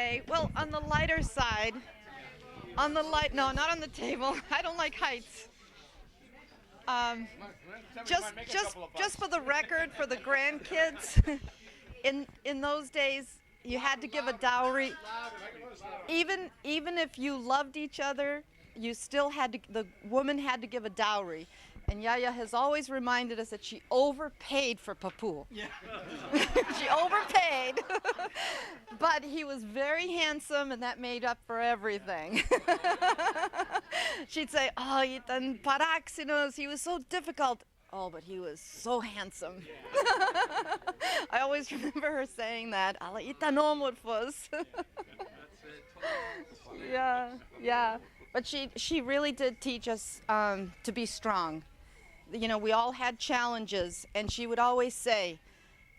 say, well, on the lighter side, no, not on the table. I don't like heights. Um, just for the record, for the grandkids, in those days, you had to give a dowry. Even if you loved each other, you still had to. The woman had to give a dowry. And Yiayia has always reminded us that she overpaid for Papu. Yeah. She overpaid. But he was very handsome, and that made up for everything. She'd say, oh, Itan Paraxinos, he was so difficult. Oh, but he was so handsome. I always remember her saying that. Ala Itanomorphos. Yeah, yeah. But she really did teach us to be strong. You know, we all had challenges, and she would always say,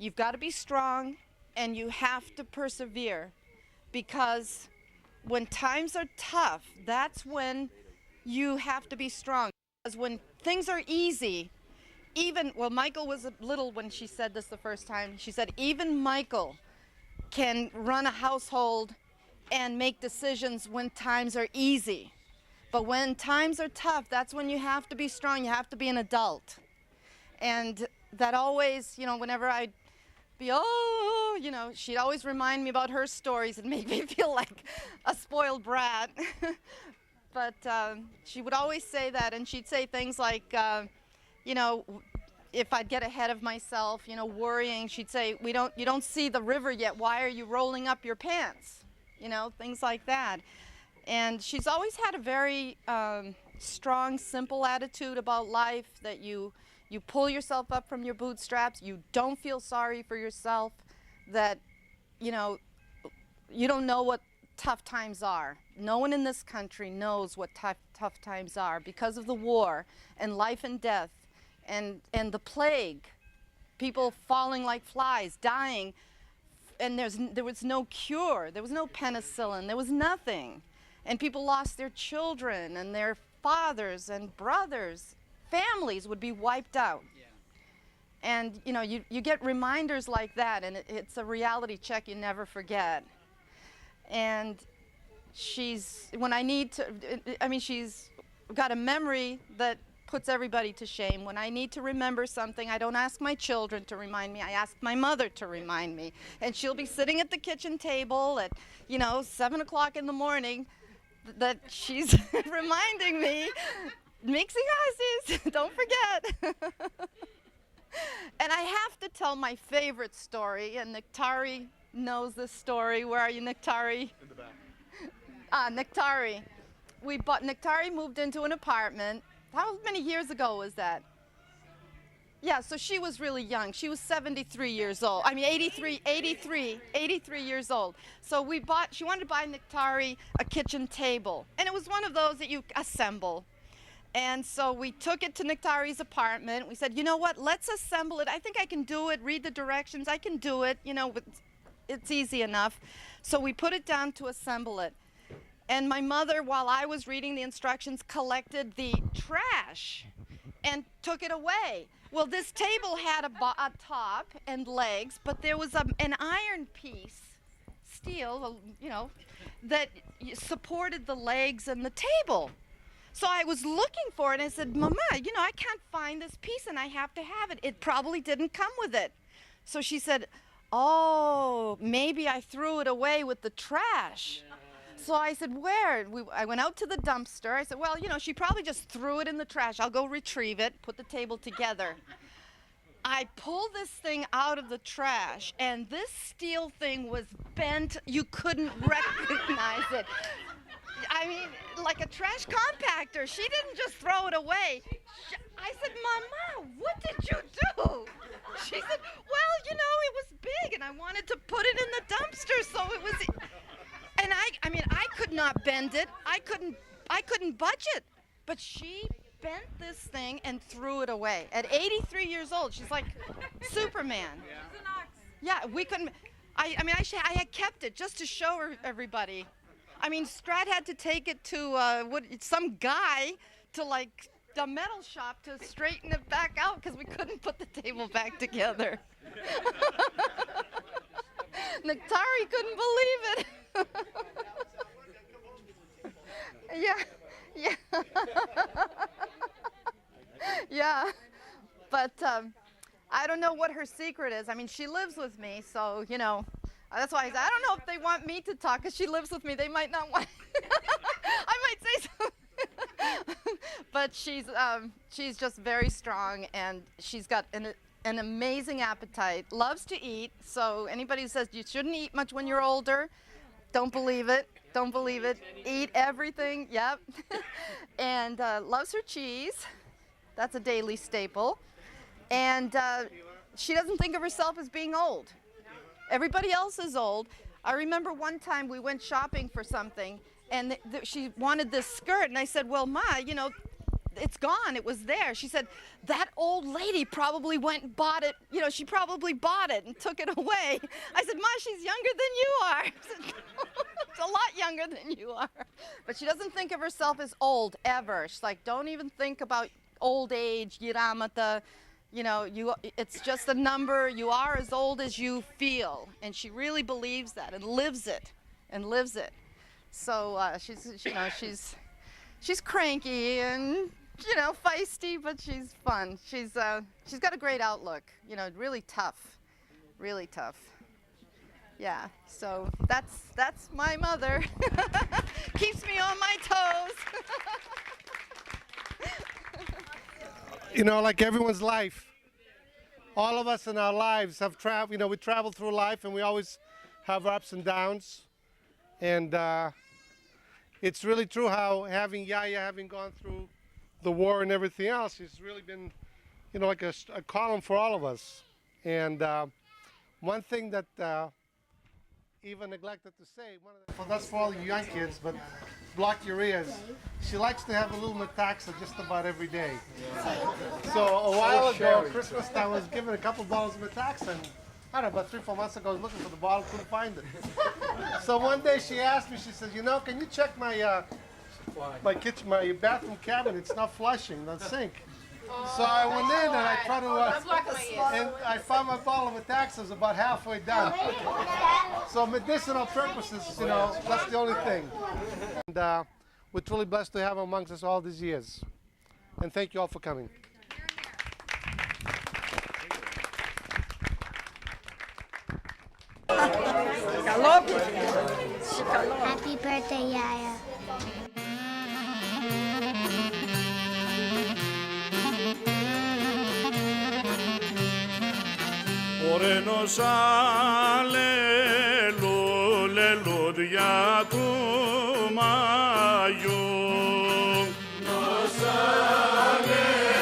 you've got to be strong, and you have to persevere, because when times are tough, that's when you have to be strong. Because when things are easy, well, Michael was little when she said this the first time. She said, even Michael can run a household and make decisions when times are easy. But when times are tough, that's when you have to be strong. You have to be an adult. And that always, you know, whenever I'd be, oh, you know, she'd always remind me about her stories and make me feel like a spoiled brat. But she would always say that, and she'd say things like, you know, if I'd get ahead of myself, you know, worrying, she'd say, you don't see the river yet. Why are you rolling up your pants? You know, things like that. And she's always had a very strong, simple attitude about life, that you pull yourself up from your bootstraps, you don't feel sorry for yourself, that, you know, you don't know what tough times are. No one in this country knows what tough times are because of the war and life and death and the plague, people falling like flies, dying, and there was no cure, there was no penicillin, there was nothing. And people lost their children and their fathers and brothers. Families would be wiped out. Yeah. And you know, you get reminders like that, and it's a reality check you never forget. And when I need to, I mean, she's got a memory that puts everybody to shame. When I need to remember something, I don't ask my children to remind me, I ask my mother to remind me. And she'll be sitting at the kitchen table at, you know, 7 o'clock in the morning, that she's reminding me, Mixing don't forget. And I have to tell my favorite story, and Nektari knows this story. Where are you, Nektari? In the back. Nektari. Nektari moved into an apartment. How many years ago was that? Yeah, so she was really young. She was 73 years old. I mean, 83 years old. So she wanted to buy Nektari a kitchen table. And it was one of those that you assemble. And so we took it to Nektari's apartment. We said, you know what, let's assemble it. I think I can do it, read the directions. I can do it, you know, it's easy enough. So we put it down to assemble it. And my mother, while I was reading the instructions, collected the trash and took it away. Well, this table had a top and legs, but there was an iron piece, steel, you know, that supported the legs and the table. So I was looking for it, and I said, Mama, you know, I can't find this piece, and I have to have it. It probably didn't come with it. So she said, oh, maybe I threw it away with the trash. Yeah. So I said, where? I went out to the dumpster. I said, well, you know, she probably just threw it in the trash. I'll go retrieve it, put the table together. I pulled this thing out of the trash, and this steel thing was bent. You couldn't recognize it. I mean, like a trash compactor. She didn't just throw it away. I said, Mama, what did you do? She said, well, you know, it was big, and I wanted to put it in the dumpster, so it was... And I mean, I could not bend it. I couldn't budge it. But she bent this thing and threw it away. At 83 years old, she's like Superman. Yeah, we couldn't... I had kept it just to show everybody. I mean, Strat had to take it to some guy to like the metal shop to straighten it back out because we couldn't put the table back together. Nektari couldn't believe it. Yeah, yeah, yeah. But I don't know what her secret is. I mean, she lives with me, so that's why I said I don't know if they want me to talk because she lives with me. They might not want. I might say something. But she's just very strong, and she's got an amazing appetite. Loves to eat. So anybody who says you shouldn't eat much when you're older, don't believe it. Don't believe it. Eat everything. Yep. And loves her cheese. That's a daily staple. And she doesn't think of herself as being old. Everybody else is old. I remember one time we went shopping for something, and she wanted this skirt, and I said, well, Ma, it's gone. It was there. She said, that old lady probably went and bought it. She probably bought it and took it away. I said, Ma, she's younger than you are. I said, it's a lot younger than you are. But she doesn't think of herself as old, ever. She's like, don't even think about old age, Yiramata. It's just a number. You are as old as you feel. And she really believes that and lives it. So she's cranky and feisty, but she's fun. She's got a great outlook. Really tough. Yeah. So that's my mother. Keeps me on my toes. Like everyone's life, all of us in our lives have traveled. We travel through life, and we always have ups and downs. And it's really true how having gone through the war and everything else, she's really been, like a column for all of us. And one thing that Eva neglected to say, that's for all you young kids, but block your ears. She likes to have a little metaxa just about every day. So a while ago, Christmas time, I was given a couple bottles of metaxa, and I don't know, about 3-4 months ago, I was looking for the bottle, couldn't find it. So one day she asked me, she says, can you check my my bathroom cabinet? It's not flushing, the sink. So I went in and I tried to, and I found my bottle of Metaxa was about halfway done. So medicinal purposes, that's the only thing. And we're truly blessed to have amongst us all these years. And thank you all for coming. Happy birthday, Yaya. Orenos aleluya tu mayo. Nos aleluya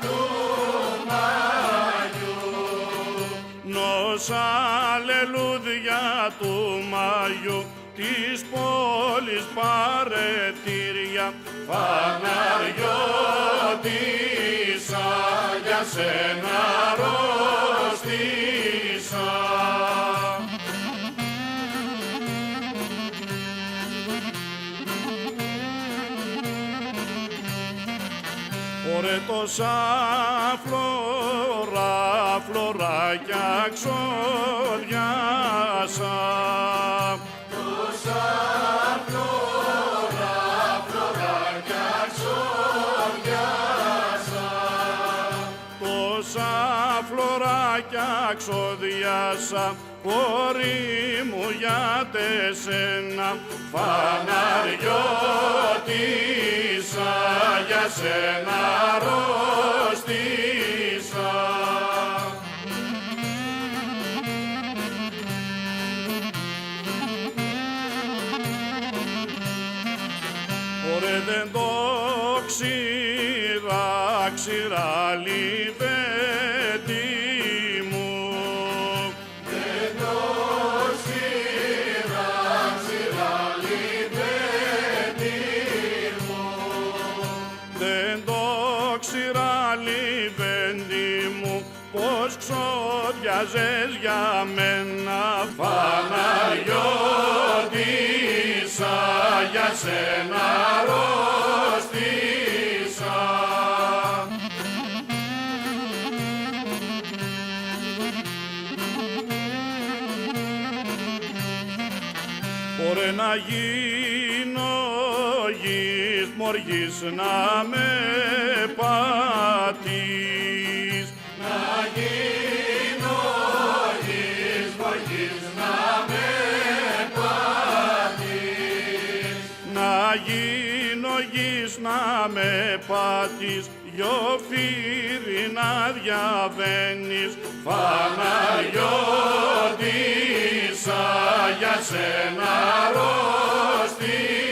tu mayo. Nos aleluya tu mayo. Της πόλης παρετήρια φαναριώτησα για σένα αρρώστησα. Ωρε τόσα φλωράκια ξοδιάσα. Τόσα φλωράκια ξοδιάσα. Τόσα φλωράκια ξοδιάσα. Κόρη μου για τεσένα φαναριώτησα για σένα αρρώστησα. Ωρε δεν το ξηρά λιβέτη μου. Δεν το ξηρά λιβέτη μου. Δεν το ξηρά λιβέτη μου. Πως ξόδιαζες για μένα φαναριώτησα για σένα αρρώστησα. γίνω γης μοργής να με πατείς. Να γίνω γης μοργής να με πατείς. Να γίνω γης να με πατείς, δυο φύρι να διαβαίνεις. Παναγιώτισσα για σένα αρρώστια.